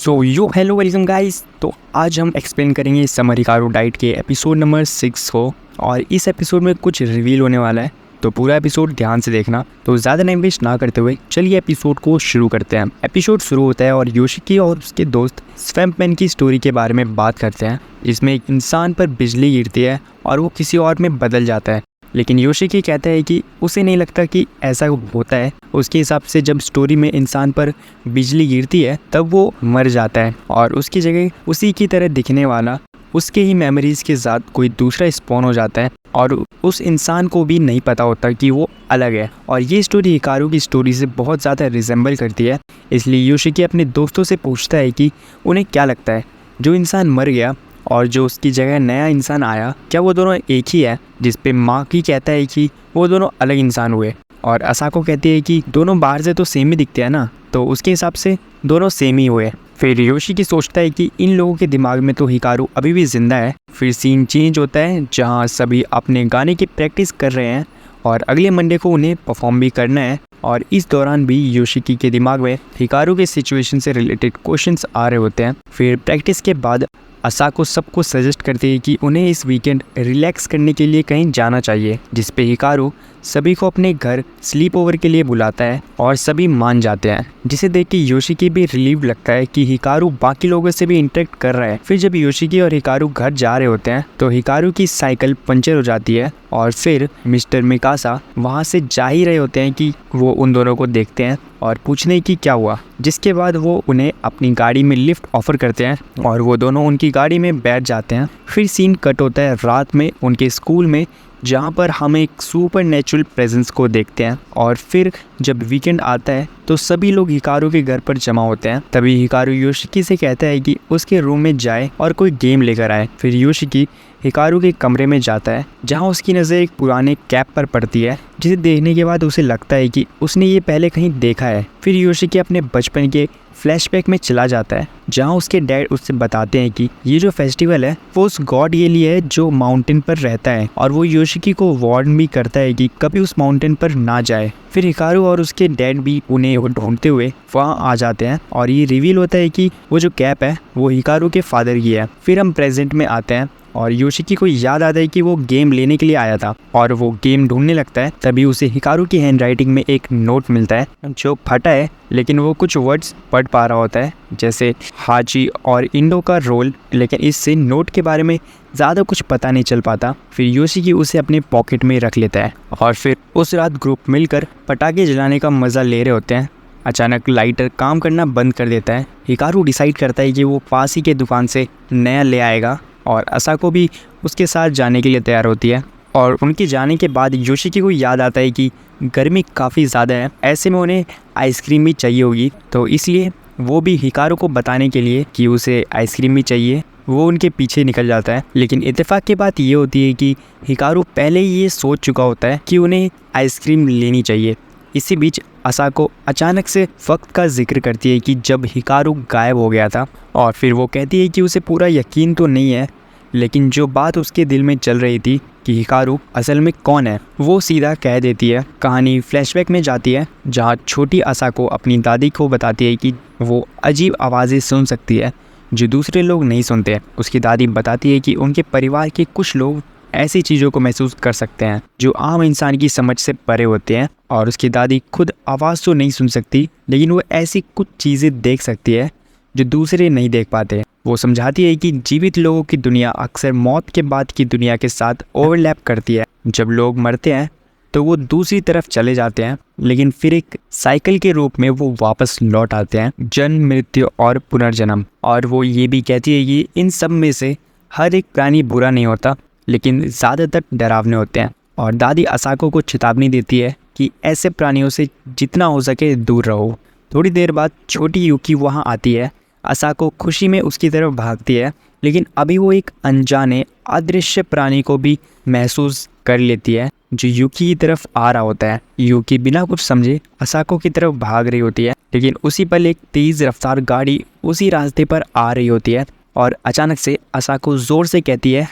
सो यो hello welcome guys. तो आज हम एक्सप्लेन करेंगे समर हिकारू डाइट के एपिसोड नंबर 6 को, और इस एपिसोड में कुछ रिवील होने वाला है, तो पूरा एपिसोड ध्यान से देखना। तो ज़्यादा टाइम वेस्ट ना करते हुए चलिए एपिसोड को शुरू करते हैं। एपिसोड शुरू होता है और योशिकी और उसके दोस्त स्वैम्पमैन की स्टोरी के बारे में बात करते हैं। इसमें एक इंसान पर बिजली गिरती है और वो किसी और में बदल जाता है, लेकिन योशिकी कहता है कि उसे नहीं लगता कि ऐसा होता है। उसके हिसाब से जब स्टोरी में इंसान पर बिजली गिरती है तब वो मर जाता है और उसकी जगह उसी की तरह दिखने वाला उसके ही मेमोरीज़ के साथ कोई दूसरा स्पॉन हो जाता है, और उस इंसान को भी नहीं पता होता कि वो अलग है। और ये स्टोरी हिकारू की स्टोरी से बहुत ज़्यादा रिजेंबल करती है। इसलिए योशिकी अपने दोस्तों से पूछता है कि उन्हें क्या लगता है, जो इंसान मर गया और जो उसकी जगह नया इंसान आया, क्या वो दोनों एक ही है? जिस पे माकी कहता है कि वो दोनों अलग इंसान हुए, और असाको कहती है कि दोनों बाहर से तो सेम ही दिखते हैं ना, तो उसके हिसाब से दोनों सेम ही हुए। फिर योशिकी सोचता है कि इन लोगों के दिमाग में तो हिकारू अभी भी जिंदा है। फिर सीन चेंज होता है जहाँ सभी अपने गाने की प्रैक्टिस कर रहे हैं और अगले मंडे को उन्हें परफॉर्म भी करना है। और इस दौरान भी योशिकी के दिमाग में हिकारू के सिचुएशन से रिलेटेड क्वेश्चंस आ रहे होते हैं। फिर प्रैक्टिस के बाद असाको सबको सजेस्ट करती है कि उन्हें इस वीकेंड रिलैक्स करने के लिए कहीं जाना चाहिए, जिस पे हिकारू सभी को अपने घर स्लीप ओवर के लिए बुलाता है और सभी मान जाते हैं, जिसे देख के योशिकी भी रिलीव लगता है कि हिकारू बाकी लोगों से भी इंटरेक्ट कर रहा है। फिर जब योशिकी और हिकारू घर जा रहे होते हैं तो हिकारू की साइकिल पंचर हो जाती है, और फिर मिस्टर मिकासा वहाँ से जा ही रहे होते हैं कि वो उन दोनों को देखते हैं और पूछने की क्या हुआ, जिसके बाद वो उन्हें अपनी गाड़ी में लिफ्ट ऑफर करते हैं और वो दोनों उनकी गाड़ी में बैठ जाते हैं। फिर सीन कट होता है रात में उनके स्कूल में, जहाँ पर हम एक सुपर नेचुरल प्रेजेंस को देखते हैं। और फिर जब वीकेंड आता है तो सभी लोग हिकारू के घर पर जमा होते हैं। तभी हिकारू योशिकी से कहता है कि उसके रूम में जाए और कोई गेम लेकर आए। फिर योशिकी हिकारू के कमरे में जाता है, जहाँ उसकी नज़र एक पुराने कैप पर पड़ती है, जिसे देखने के बाद उसे लगता है कि उसने ये पहले कहीं देखा है। फिर योशिकी अपने बचपन के फ्लैशबैक में चला जाता है, जहाँ उसके डैड उससे बताते हैं कि ये जो फेस्टिवल है वो उस गॉड के लिए है जो माउंटेन पर रहता है, और वो योशिकी को वार्न भी करता है कि कभी उस माउंटेन पर ना जाए। फिर हिकारू और उसके डैड भी उन्हें ढूंढते हुए वहाँ आ जाते हैं, और ये रिवील होता है कि वो जो कैप है वो हिकारू के फादर की है। फिर हम प्रेजेंट में आते हैं और योशिकी को याद आता है कि वो गेम लेने के लिए आया था, और वो गेम ढूंढने लगता है। तभी उसे हिकारू की हैंडराइटिंग में एक नोट मिलता है जो फटा है, लेकिन वो कुछ वर्ड्स पढ़ पा रहा होता है, जैसे हाजी और इंडो का रोल, लेकिन इससे नोट के बारे में ज़्यादा कुछ पता नहीं चल पाता। फिर योशिकी उसे अपने पॉकेट में रख लेता है, और फिर उस रात ग्रुप मिलकर पटाखे जलाने का मज़ा ले रहे होते हैं। अचानक लाइटर काम करना बंद कर देता है। हिकारू डिसाइड करता है कि वो पास ही के दुकान से नया ले आएगा, और असाको भी उसके साथ जाने के लिए तैयार होती है। और उनके जाने के बाद योशिकी को याद आता है कि गर्मी काफ़ी ज़्यादा है, ऐसे में उन्हें आइसक्रीम भी चाहिए होगी, तो इसलिए वो भी हिकारू को बताने के लिए कि उसे आइसक्रीम भी चाहिए वो उनके पीछे निकल जाता है। लेकिन इत्तेफाक की बात ये होती है कि हिकारू पहले ही ये सोच चुका होता है कि उन्हें आइसक्रीम लेनी चाहिए। इसी बीच असाको अचानक से वक्त का जिक्र करती है कि जब हिकारू गायब हो गया था, और फिर वो कहती है कि उसे पूरा यकीन तो नहीं है, लेकिन जो बात उसके दिल में चल रही थी कि हिकारू असल में कौन है, वो सीधा कह देती है। कहानी फ्लैशबैक में जाती है, जहाँ छोटी असाको अपनी दादी को बताती है कि वो अजीब आवाज़ें सुन सकती है जो दूसरे लोग नहीं सुनते। उसकी दादी बताती है कि उनके परिवार के कुछ लोग ऐसी चीज़ों को महसूस कर सकते हैं जो आम इंसान की समझ से परे होते हैं, और उसकी दादी खुद आवाज़ तो नहीं सुन सकती, लेकिन वो ऐसी कुछ चीज़ें देख सकती है जो दूसरे नहीं देख पाते। वो समझाती है कि जीवित लोगों की दुनिया अक्सर मौत के बाद की दुनिया के साथ ओवरलैप करती है। जब लोग मरते हैं तो वो दूसरी तरफ चले जाते हैं, लेकिन फिर एक साइकिल के रूप में वो वापस लौट आते हैं, जन्म, मृत्यु और पुनर्जन्म। और वो ये भी कहती है कि इन सब में से हर एक प्राणी बुरा नहीं होता, लेकिन ज़्यादातर डरावने होते हैं। और दादी असाको को चेतावनी देती है कि ऐसे प्राणियों से जितना हो सके दूर रहो। थोड़ी देर बाद छोटी यूकी वहाँ आती है। असाको खुशी में उसकी तरफ भागती है, लेकिन अभी वो एक अनजाने अदृश्य प्राणी को भी महसूस कर लेती है जो यूकी की तरफ आ रहा होता है। यूकी बिना कुछ समझे असाको की तरफ भाग रही होती है, लेकिन उसी पल एक तेज़ रफ्तार गाड़ी उसी रास्ते पर आ रही होती है, और अचानक से असाको ज़ोर से कहती है,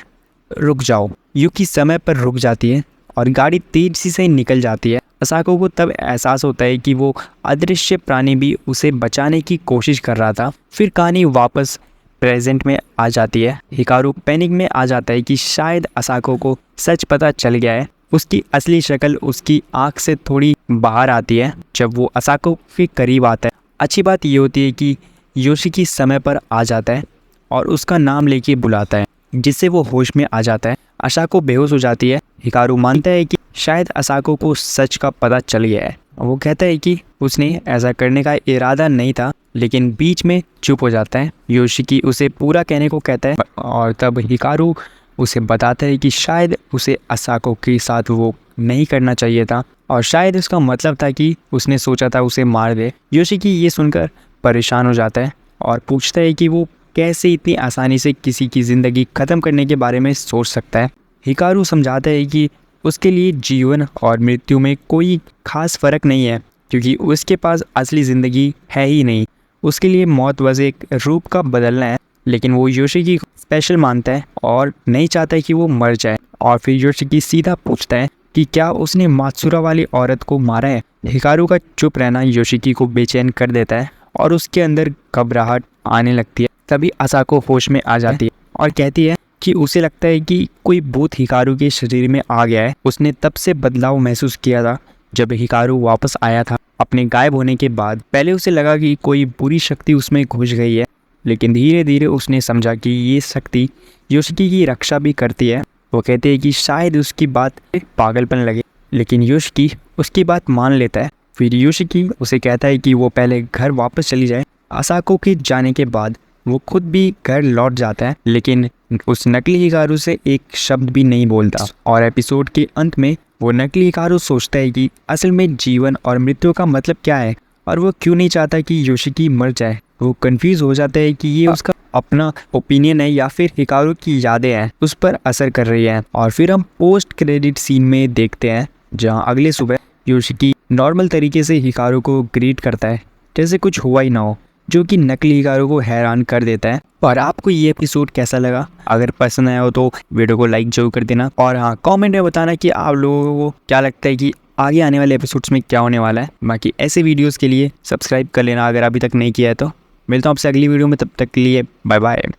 रुक जाओ। यूकी समय पर रुक जाती है और गाड़ी तेज़ी से निकल जाती है, असाको को तब एहसास होता है कि वो अदृश्य प्राणी भी उसे बचाने की कोशिश कर रहा था। फिर कहानी वापस प्रेजेंट में आ जाती है। हिकारू पैनिक में आ जाता है कि शायद असाको को सच पता चल गया है। उसकी असली शक्ल उसकी आँख से थोड़ी बाहर आती है जब वो असाको के करीब आता है। अच्छी बात ये होती है कि योशिकी समय पर आ जाता है और उसका नाम लेके बुलाता है, जिससे वो होश में आ जाता है। असाको बेहोश हो जाती है। हिकारू मानता है कि शायद असाको को सच का पता चल गया है। वो कहता है कि उसने ऐसा करने का इरादा नहीं था, लेकिन बीच में चुप हो जाता है। योशिकी उसे पूरा कहने को कहता है और तब हिकारू उसे बताता है कि शायद उसे असाको के साथ वो नहीं करना चाहिए था और शायद उसका मतलब था कि उसने सोचा था उसे मार दे। योशिकी ये सुनकर परेशान हो जाता है और पूछता है कि वो कैसे इतनी आसानी से किसी की ज़िंदगी ख़त्म करने के बारे में सोच सकता है। हिकारू समझाता है कि उसके लिए जीवन और मृत्यु में कोई खास फ़र्क नहीं है, क्योंकि उसके पास असली ज़िंदगी है ही नहीं। उसके लिए मौत बस एक रूप का बदलना है। लेकिन वो योशिकी को स्पेशल मानता है और नहीं चाहता कि वो मर जाए। और फिर योशिकी सीधा पूछता है कि क्या उसने मात्सुरा वाली औरत को मारा है। हिकारू का चुप रहना योशिकी को बेचैन कर देता है और उसके अंदर घबराहट आने लगती है। तभी असाको होश में आ जाती है और कहती है कि उसे लगता है कि कोई भूत हिकारू के शरीर में आ गया है। उसने तब से बदलाव महसूस किया था जब हिकारू वापस आया था अपने गायब होने के बाद। पहले उसे लगा कि कोई बुरी शक्ति उसमें घुस गई है, लेकिन धीरे धीरे उसने समझा कि ये शक्ति योशिकी की रक्षा भी करती है। वो कहते हैं कि शायद उसकी बात पागलपन लगे, लेकिन योशिकी उसकी बात मान लेता है। फिर योशिकी उसे कहता है कि वो पहले घर वापस चली जाए। असाको के जाने के बाद वो खुद भी घर लौट जाता है, लेकिन उस नकली हिकारू से एक शब्द भी नहीं बोलता। और एपिसोड के अंत में वो नकली हिकारू सोचता है कि असल में जीवन और मृत्यु का मतलब क्या है और वो क्यों नहीं चाहता कि योशिकी मर जाए। वो कंफ्यूज हो जाता है कि ये उसका अपना ओपिनियन है या फिर हिकारू की यादें हैं उस पर असर कर रही हैं। और फिर हम पोस्ट क्रेडिट सीन में देखते हैं जहां अगले सुबह योशिकी नॉर्मल तरीके से हिकारू को ग्रीट करता है जैसे कुछ हुआ ही ना हो, जो कि नकली हिकारू को हैरान कर देता है। और आपको ये एपिसोड कैसा लगा? अगर पसंद आया हो तो वीडियो को लाइक जरूर कर देना और हाँ, कमेंट में बताना कि आप लोगों को क्या लगता है कि आगे आने वाले एपिसोड्स में क्या होने वाला है। बाकी ऐसे वीडियोस के लिए सब्सक्राइब कर लेना अगर अभी तक नहीं किया है तो। मिलता हूँ आपसे अगली वीडियो में, तब तक के लिए बाय बाय।